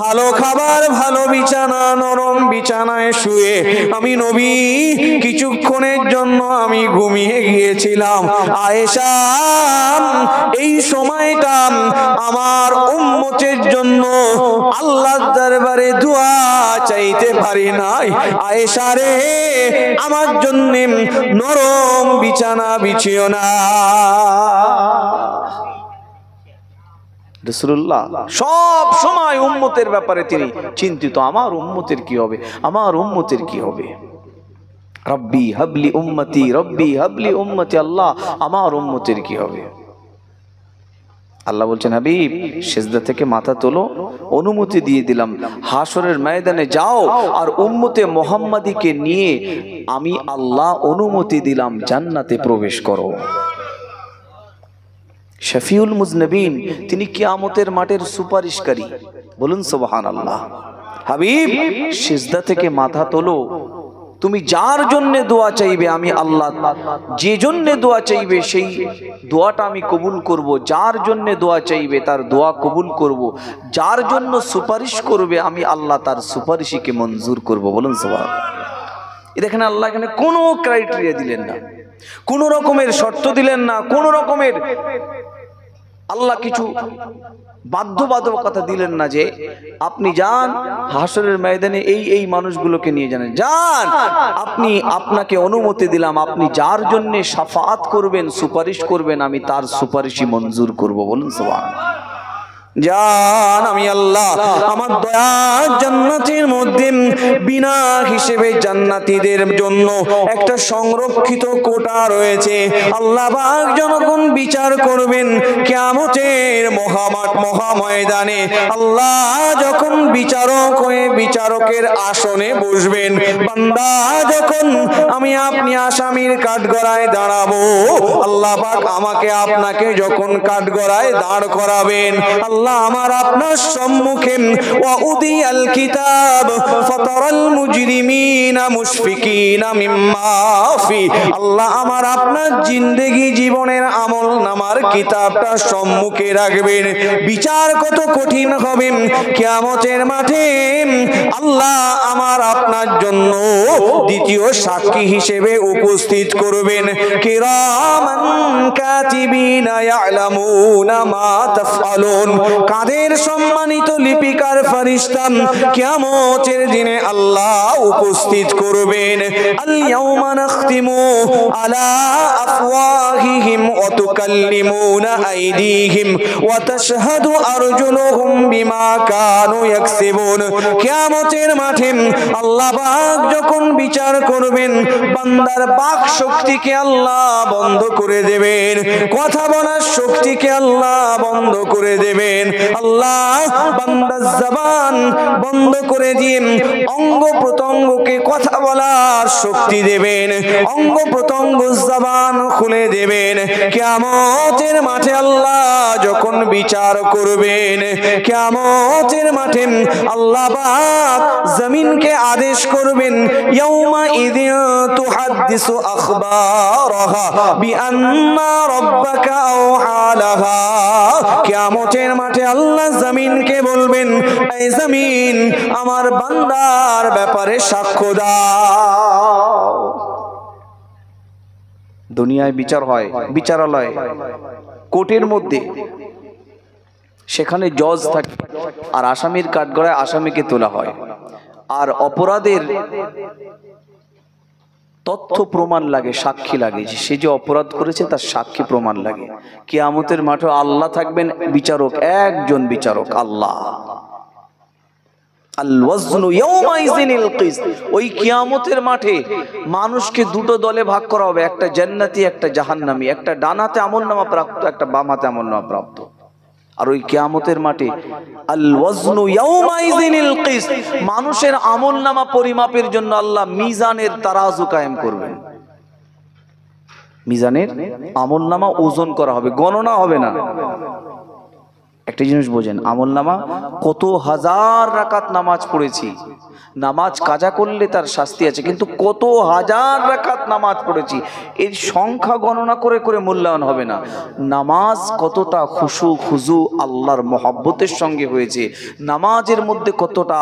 ভালো খাবার, ভালো বিছানা, নরম বিছানায় শুয়ে আমি নবী কিছুক্ষণের জন্য আমি ঘুমিয়ে গিয়েছিলাম। আয়েশা, এই সময়টা আমার উম্মতের জন্য আল্লাহর দরবারে দোয়া চাইতে পারি নাই। আয়েশা রে, আমার জন্য নরম বিছানা বিছিও না। রাসূলুল্লাহ সব সময় উম্মতের ব্যাপারে তিনি চিন্তিত, আমার উম্মতের কি হবে, আমার উম্মতের কি হবে। রব্বি হাবলি উম্মতি, রব্বি হাবলি উম্মতি, আল্লাহ আমার উম্মতের কি হবে। আল্লাহ বলছেন, হাবিব সিজদা থেকে মাথা তোলো, অনুমতি দিয়ে দিলাম, হাসরের ময়দানে যাও আর উম্মতে মুহাম্মাদীকে নিয়ে আমি আল্লাহ অনুমতি দিলাম জান্নাতে প্রবেশ করো। শফিউল মুজনবিন, তিনি কিয়ামতের মাঠের সুপারিশকারী। বলুন সুবহানাল্লাহ। হাবিব সিজদা থেকে মাথা তোলো, তুমি যার জন্য দোয়া চাইবে আমি আল্লাহ যে জন্য দোয়া চাইবে সেই দোয়াটা আমি কবুল করব, যার জন্য দোয়া চাইবে তার দোয়া কবুল করব, যার জন্য সুপারিশ করবে আমি আল্লাহ তার সুপারিশকে মঞ্জুর করব। বলুন সুবহানাল্লাহ। দেখেন আল্লাহ এখানে কোনো ক্রাইটেরিয়া দিলেন না, কোন রকমের শর্ত দিলেন না, কোন রকমের আল্লাহ কিছু বাধ্যবাধকতা দিলেন না যে আপনি যান হাসরের ময়দানে এই মানুষগুলোকে নিয়ে যান, যান আপনি, আপনাকে অনুমতি দিলাম, আপনি যার জন্য শাফাআত করবেন, সুপারিশ করবেন, আমি তার সুপারিশই মঞ্জুর করব। বলুন সুবহানাল্লাহ। জান আমি আল্লাহ আমার দয়ার জান্নাতের মধ্যে বিনা হিসেবে জান্নাতীদের জন্য একটা সংরক্ষিত কোটা রয়েছে। আল্লাহ পাক যখন বিচার করবেন কিয়ামতের মহামাঠ মহাময়দানে, আল্লাহ যখন বিচারক হয়ে বিচারকের আসনে বসবেন, বান্দা যখন আমি আপনি আসামির কাঠগড়ায় দাঁড়াবো, আল্লাহ পাক আমাকে আপনাকে যখন কাঠগড়ায় দাঁড় করাবেন, আল্লাহ আমার আপনার সম্মুখে ওয়াউদিয়াল কিতাব ফাতারাল মুজরিমিনা মুশফিকিনা মিম্মা ফি, আল্লাহ আমার আপনার জিন্দেগি জীবনের আমল নামার কিতাবটা সম্মুখে রাখবেন। বিচার কত কঠিন হবে কিয়ামতের মাঠে, আল্লাহ আমার আপনার জন্য দ্বিতীয় সাক্ষী হিসেবে উপস্থিত করবেন। কিরামান কাতিবিনা ইয়ালামুনা মা তাফআলুন, কাদের সম্মানিত লিপিকার ফেরেশতা কিয়ামতের দিনে আল্লাহ উপস্থিত করবেন। আল ইয়াউমা নাখতিমু আলা আফওয়াহিহিম ওয়া তুকাল্লিমুনা আইদিহিম ওয়া তাশহাদু আরজুলুহুম বিমা কানু ইয়াকসিবুন। কিয়ামতের মাঠে আল্লাহ পাক যখন বিচার করবেন, বান্দার বাক শক্তিকে আল্লাহ বন্ধ করে দেবেন, কথা বলার শক্তিকে আল্লাহ বন্ধ করে দেবেন। আল্লাহ বান্দার জবান বন্ধ করে দিয়ে অঙ্গ প্রত্যঙ্গকে কথা বলার শক্তি দেবেন, অঙ্গ প্রত্যঙ্গ জবান খুলে দেবেন। কিয়ামতের মাঠে আল্লাহ যখন বিচার করবেন, কিয়ামতের মাঠে আল্লাহ পাক জমিনকে আদেশ করবেন, ইয়াউমা ইযিন তুহাদ্দিসু আখবারাহা বিআন্না রাব্বাকা আওহা লাহা। কিয়ামতের মাঠে আল্লাহ জমিনকে বলবেন, এই জমিন আমার বান্দার ব্যাপারে সাক্ষ্য দাও। দুনিয়ায় বিচার হয়, বিচারালয় কোর্টের মধ্যে, সেখানে জজ থাকে আর আসামির কাঠগড়ায় আসামিকে তোলা হয়, আর অপরাধের তথ্য প্রমাণ লাগে, সাক্ষী লাগে, যে সে যে অপরাধ করেছে তার সাক্ষী প্রমাণ লাগে। কিয়ামতের মাঠে আল্লাহ থাকবেন বিচারক, একজন বিচারক আল্লাহ। আল ওয়াজনু ইয়াউমাইযিনিল কিসত। ওই কিয়ামতের মাঠে মানুষকে দুটো দলে ভাগ করা হবে, একটা জান্নাতি একটা জাহান্নামী, একটা ডান হাতে আমলনামা প্রাপ্ত, একটা বাম হাতে আমলনামা প্রাপ্ত। আর ওই কিয়ামতের মাঠে আল ওয়াজনু ইয়াউমাইযিনিল কিসত, মানুষের আমলনামা পরিমাপের জন্য আল্লাহ মিজানের তারাজু কায়েম করবেন। মিজানের আমলনামা ওজন করা হবে, গণনা হবে না। একটা জিনিস বোঝেন, আমলনামা কত হাজার রাকাত নামাজ পড়েছি, নামাজ কাজা করলে তার শাস্তি আছে, কিন্তু কত হাজার রাকাত নামাজ পড়েছি এর সংখ্যা গণনা করে করে মূল্যায়ন হবে না। নামাজ কতটা খুশু খুজু আল্লাহর মহব্বতের সঙ্গে হয়েছে, নামাজের মধ্যে কতটা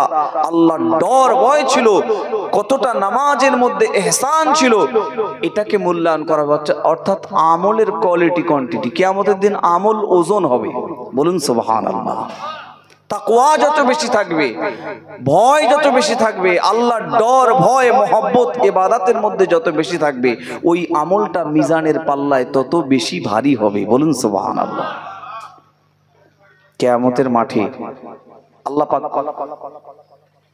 আল্লাহর ডর ভয় ছিল, কতটা নামাজের মধ্যে ইহসান ছিল, এটাকে মূল্যায়ন করা হচ্ছে। অর্থাৎ আমলের কোয়ালিটি কোয়ান্টিটি। কিয়ামতের দিন আমল ওজন হবে, বলুন সুবহানাল্লাহ। তাকওয়া যত বেশি থাকবে, ভয় যত বেশি থাকবে, আল্লাহর ডর ভয় মহব্বত ইবাদতের মধ্যে যত বেশি থাকবে, ওই আমলটা মিজানের পাল্লায় তত বেশি ভারী হবে, বলুন সুবহানাল্লাহ। কিয়ামতের মাঠে আল্লাহ পাক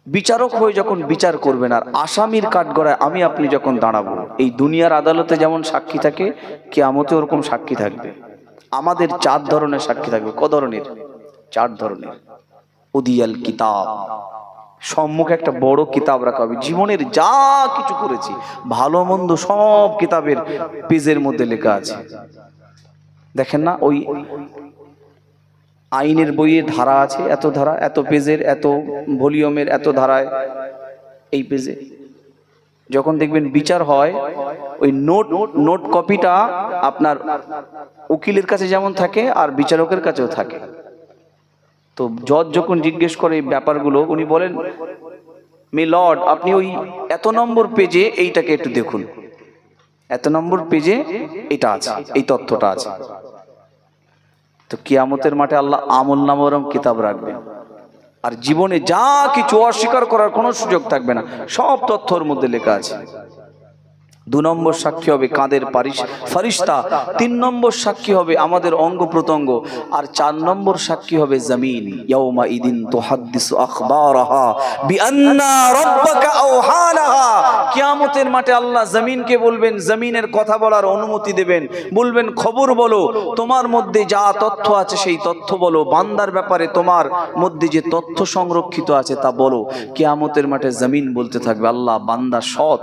বিচারক হয়ে যখন বিচার করবেন, আর আসামির কাঠগড়ায় আমি আপনি যখন দাঁড়াবো, এই দুনিয়ার আদালতে যেমন সাক্ষী থাকে, কিয়ামতে ওরকম সাক্ষী থাকবে। আমাদের 4 ধরনের সাক্ষী থাকবে। ক ধরনের? 4 ধরনের। উদিয়াল কিতাব, সম্মুখে একটা বড় কিতাব রাখা হবে, জীবনের যা কিছু করেছি ভালো মন্দ সব কিতাবের পেজের মধ্যে লেখা আছে। দেখেন না, ওই আইনের বইয়ে ধারা আছে, এত ধারা, এত পেজের, এত ভলিউমের, এত ধারায়, এই পেজে যখন দেখবেন বিচার হয়, ওই নোট কপিটা আপনার উকিলের কাছে যেমন থাকে আর বিচারকের কাছেও থাকে। তো জজ যখন জিজ্ঞেস করে এই ব্যাপারগুলো, উনি বলেন, মি লর্ড, আপনি ওই এত নম্বর পেজে এইটাকে একটু দেখুন, এত নম্বর পেজে এটা আছে, এই তথ্যটা আছে। তো কিয়ামতের মাঠে আল্লাহ আমলনামারম কিতাব রাখবেন, আর জীবনে যা কিছু অস্বীকার করার কোনো সুযোগ থাকবে না, সব তথ্যের মধ্যে লেখা আছে। 2 নম্বর সাক্ষী হবে কাঁধের ফারিস্তা, 3 নম্বর সাক্ষী হবে আমাদের অঙ্গ প্রত্যঙ্গ, আর 4 নম্বর সাক্ষী হবে জমিন। ইয়াউমা ইদিন তুহাদ্দিসু আখবারাহা বিআন্না রাব্বাকা আওহা লাহা। কিয়ামতের মাঠে আল্লাহ জমিনকে বলবেন, জমিনের কথা বলার অনুমতি দেবেন, বলবেন খবর বলো, তোমার মধ্যে যা তথ্য আছে সেই তথ্য বলো, বান্দার ব্যাপারে তোমার মধ্যে যে তথ্য সংরক্ষিত আছে তা বলো। কিয়ামতের মাঠে জমিন বলতে থাকবে, আল্লাহ বান্দা সৎ,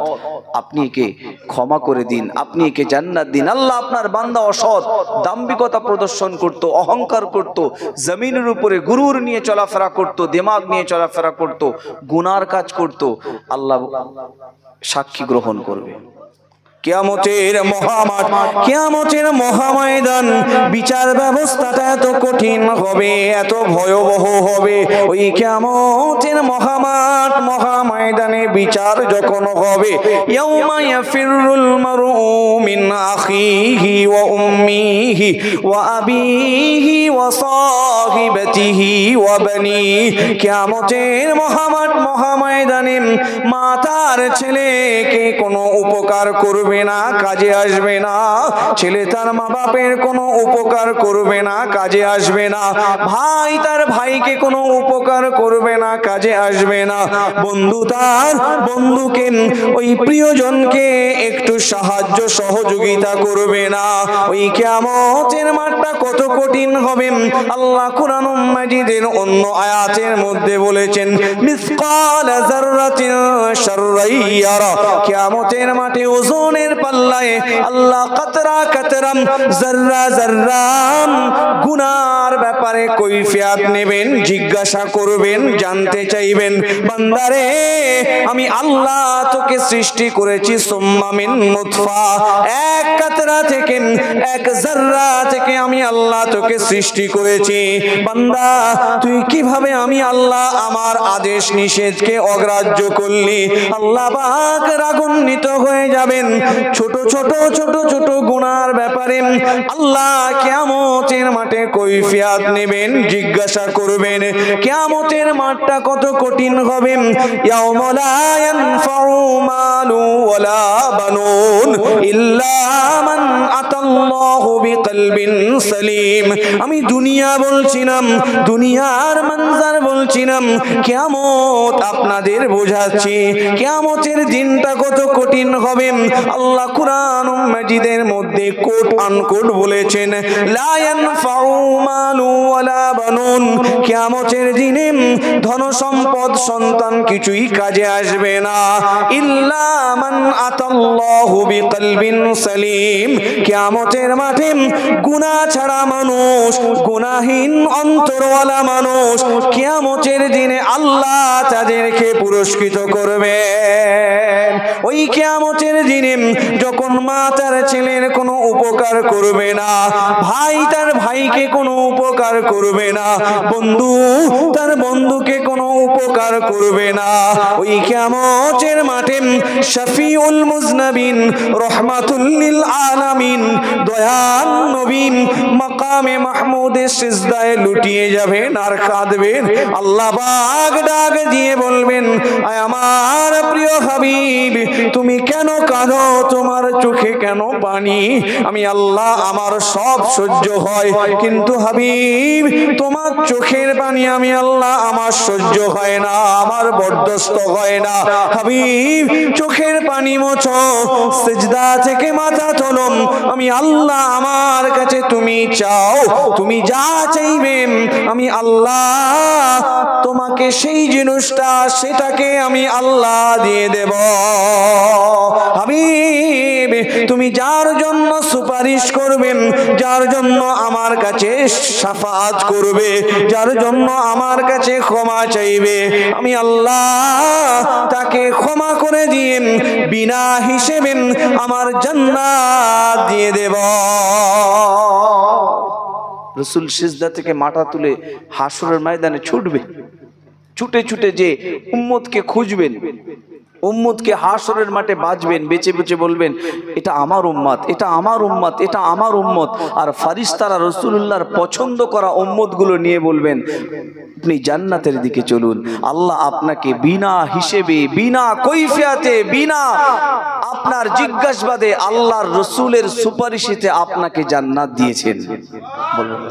আপনি একে ক্ষমা করে দিন, আপনি একে জান্নাত দিন। আল্লাহ আপনার বান্দা অসৎ, দাম্ভিকতা প্রদর্শন করত, অহংকার করত, জমিনের উপরে গুরুর নিয়ে চলাফেরা করত, দিমাগ নিয়ে চলাফেরা করত, গুনার কাজ করত, আল্লাহ সাক্ষী গ্রহণ করবে। কিয়ামতের মহামাঠ, কিয়ামতের মহাময়দান, বিচার ব্যবস্থাটা এত কঠিন হবে, এত ভয়াবহ হবে। ওই কিয়ামতের মহামাঠ, মহাময়দানে বিচার যখন হবে, ইয়াউমা ইয়াফিরুল মারউ মিন আখিহি ওয়া উম্মিহি ওয়া আবিহি ওয়া সাহিবাতিহি ওয়া বানিহি। কিয়ামতের মহামাঠ, মহাময়দানে মা তার ছেলেকে কোনো উপকার করবে না, কাজে আসবে না। ছেলে তার মা বাপের কোনো উপকার করবে না, কাজে আসবে না। ভাই তার ভাইকে কোনো উপকার করবে না, কাজে আসবে না। বন্ধু তার বন্ধুকে, ওই প্রিয়জনকে একটু সাহায্য সহযোগিতা করবে না। ওই কিয়ামতের মাঠটা কত কঠিন হবে আল্লাহ কুরআনুল মাজিদের অন্য আয়াতের মধ্যে বলেছেন, মিসকাল যাররাতিন শাররাই ইয়ারা। কিয়ামতের মাঠে ওজনের পাল্লায় আল্লাহ কাতরা কাতরাম, যাররা যাররাম গুনার ব্যাপারে কৈফিয়ত নেবেন, জিজ্ঞাসা করবেন, জানতে চাইবেন, বান্দারে আমি আল্লাহ তোকে সৃষ্টি করেছি সুম্মা মিন নুতফা, এক কাতরা থেকে, এক যাররা থেকে আমি আল্লাহ তোকে সৃষ্টি করেছি। বান্দা তুই কিভাবে আমি আল্লাহ আমার আদেশ নিষেধকে অগ্রাহ্য করলি? আল্লাহ পাক রাগান্বিত হয়ে যাবেন। ছোট ছোট ছোট ছোট গুনার ব্যাপারে আল্লাহ কিয়ামতের মাঠে কৈফিয়ত নেবেন, জিজ্ঞাসা করবেন। কিয়ামতের মাঠটা কত কঠিন হবে। ইয়াউমা লা ইয়ানফাউ মালু ওয়ালা বানুন ইল্লা মান আতাল্লাহু বিকলবিন সালিম। আমি দুনিয়া বলছিলাম, দুনিয়ার মঞ্জার বলছিলাম, কিয়ামত আপনাদের বোঝাচ্ছি। কিয়ামতের দিনটা কত কঠিন হবে আল্লাহ কুরআনুল মাজিদের মধ্যে কোট আনকোট বলেছেন, লা ইয়ানফাউ মালু ওয়ালা বানুন। কিয়ামতের দিনে ধন সম্পদ সন্তান কিছুই কাজে আসবে না, ইল্লা মান আতাল্লাহু বিকলবিন সালিম। কিয়ামতের মাঠে গুনাহ ছাড়া মানুষ, গুনাহীন অন্তরওয়ালা মানুষ কিয়ামতের দিনে আল্লাহ তাদেরকে পুরস্কৃত করবেন। ওই কিয়ামতের দিনে যখন মা তার ছেলের কোনো উপকার করবে না, ভাই তার ভাইকে কোনো উপকার করবে না, বন্ধু তার বন্ধুকে কোনো উপকার করবে না, ওই কিয়ামতের মাঠে শফিউল মুজনাবিন, রহমাতুল লিল আলামিন, দয়াল নবী মাকামে মাহমুদে সিজদায় লুটিয়ে যাবেন আর কাঁদবেন। আল্লাহ পাক ডাক দিয়ে বলবেন, আয় আমার প্রিয় হাবিব তুমি কেন কাঁদো? তোমার চোখে কেন পানি? আমি আল্লাহ আমার সব সহ্য হয়, কিন্তু হাবিব তোমার চোখের পানি আমি আল্লাহ আমার সহ্য হয় না, আমার বরদাস্ত হয় না। হাবিব চোখের পানি মোছো, সিজদা থেকে মাথা তোলো, আমি আল্লাহ আমার কাছে তুমি চাও, তুমি যা চাইবেন আমি আল্লাহ তোমাকে সেই জিনিসটা সেটাকে আমি আল্লাহ দিয়ে দেব। হাবিব তুমি যার জন্য সুপারিশ করবেন, যার জন্য আমার কাছে শাফাআত করবে, যার জন্য আমার কাছে ক্ষমা চাইবে, আমি আল্লাহ তাকে ক্ষমা করে দিয়ে বিনা হিসেবে আমার জান্নাত দিয়ে দেব। রাসূল সিজদা থেকে মাথা তুলে হাসরের ময়দানে ছুটবে, ছুটে ছুটে যে উম্মতকে খুঁজবেন, উম্মতকে হাসরের মাঠে বাঁচবেন, বেঁচে বেঁচে বলবেন এটা আমার উম্মত, এটা আমার উম্মত, এটা আমার উম্মত। আর ফারিস্তারা রাসূলুল্লাহর পছন্দ করা উম্মতগুলো নিয়ে বলবেন আপনি জান্নাতের দিকে চলুন। আল্লাহ আপনাকে বিনা হিসেবে, বিনা কৈফিয়তে, বিনা আপনার জিজ্ঞাসাবাদে আল্লাহর রাসূলের সুপারিশে আপনাকে জান্নাত দিয়েছেন। বলবেন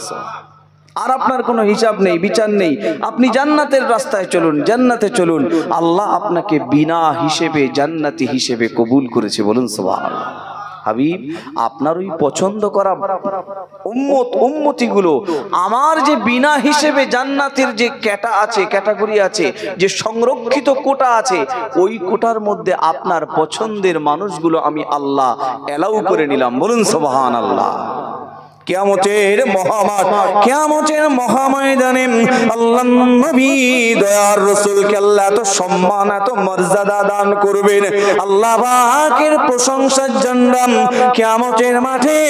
আর আপনার কোনো হিসাব নেই, বিচার নেই, আপনি জান্নাতের রাস্তায় চলুন, জান্নাতে চলুন। আল্লাহ আপনাকে বিনা হিসেবে জান্নাতি হিসেবে কবুল করেছে, বলুন সুবহানাল্লাহ। হাবিব আপনার ওই পছন্দ করা উম্মত, উম্মতিগুলো আমার যে বিনা হিসেবে জান্নাতের যে ক্যাটাগরি আছে, যে সংরক্ষিত কোটা আছে, ওই কোটার মধ্যে আপনার পছন্দের মানুষগুলো আমি আল্লাহ এলাউ করে নিলাম, বলুন সুবহানাল্লাহ। কিয়ামতের মহামাঠ, কিয়ামতের মহাময়দানে আল্লাহর নবী দয়ার রাসূলকে আল্লাহ এত সম্মান এত মর্যাদা দান করবেন, আল্লাহ পাকের প্রশংসার জন্য কিয়ামতের মাঠে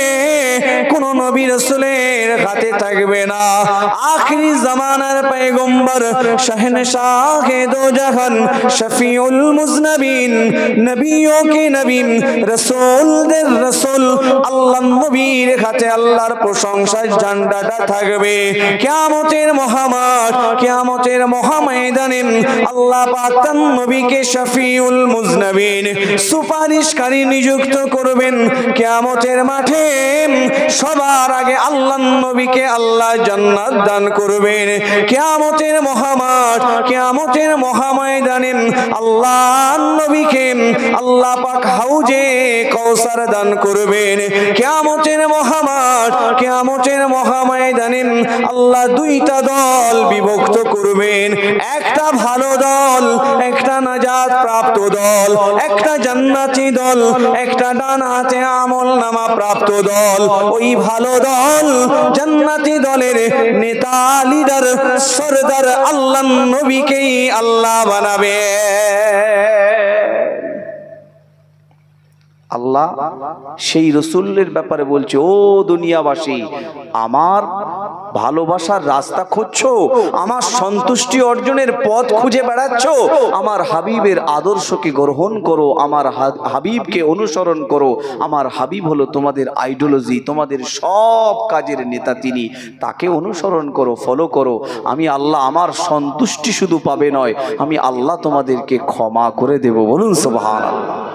কোন নবী রাসূলের হাতে থাকবে না। আখিরি জামানার পয়গম্বর শাহনশাহে দো জাহান শফিউল মুজনবিন নবিयों के नबी রাসূলদের রাসূল আল্লাহর নবীর হাতে আল্লাহর প্রশংসার ঝান্ডাটা থাকবে। কিয়ামতের মহামাঠ, কিয়ামতের মহাময়দানে আল্লাহ পাক তার নবীকে শফিউল মুজনবিন সুপারিশকারী নিযুক্ত করবেন। কিয়ামতের মাঠে সবার আগে আল্লাহর নবীকে আল্লাহ জান্নাত দান করবেন। কিয়ামতের মহামাঠ, কিয়ামতের মহাময়দানে আল্লাহর নবীকে আল্লাহ পাক হাউজে কাউসার দান করবেন। কিয়ামতের মহামাঠ, কিয়ামতের মহাময়দানে আল্লাহ দুইটা দল বিভক্ত করবেন, একটা ভালো দল, একটা নাজাত প্রাপ্ত দল, একটা জান্নাতি দল, একটা ডান হাতে আমল নামা প্রাপ্ত দল। ওই ভালো দল জান্নাতি দলের নেতা লিডার সরদার আল্লাহর নবীকেই আল্লাহ বানাবে। আল্লাহ সেই রসুলের ব্যাপারে বলছে, ও দুনিয়াবাসী, আমার ভালোবাসার রাস্তা খুঁজছো, আমার সন্তুষ্টি অর্জনের পথ খুঁজে বেড়াচ্ছ, আমার হাবিবের আদর্শকে গ্রহণ করো, আমার হাবিবকে অনুসরণ করো। আমার হাবিব হলো তোমাদের আইডিওলজি, তোমাদের সব কাজের নেতা তিনি, তাকে অনুসরণ করো, ফলো করো। আমি আল্লাহ আমার সন্তুষ্টি শুধু পাবে নয়, আমি আল্লাহ তোমাদেরকে ক্ষমা করে দেব। বলুন সুবহানাল্লাহ।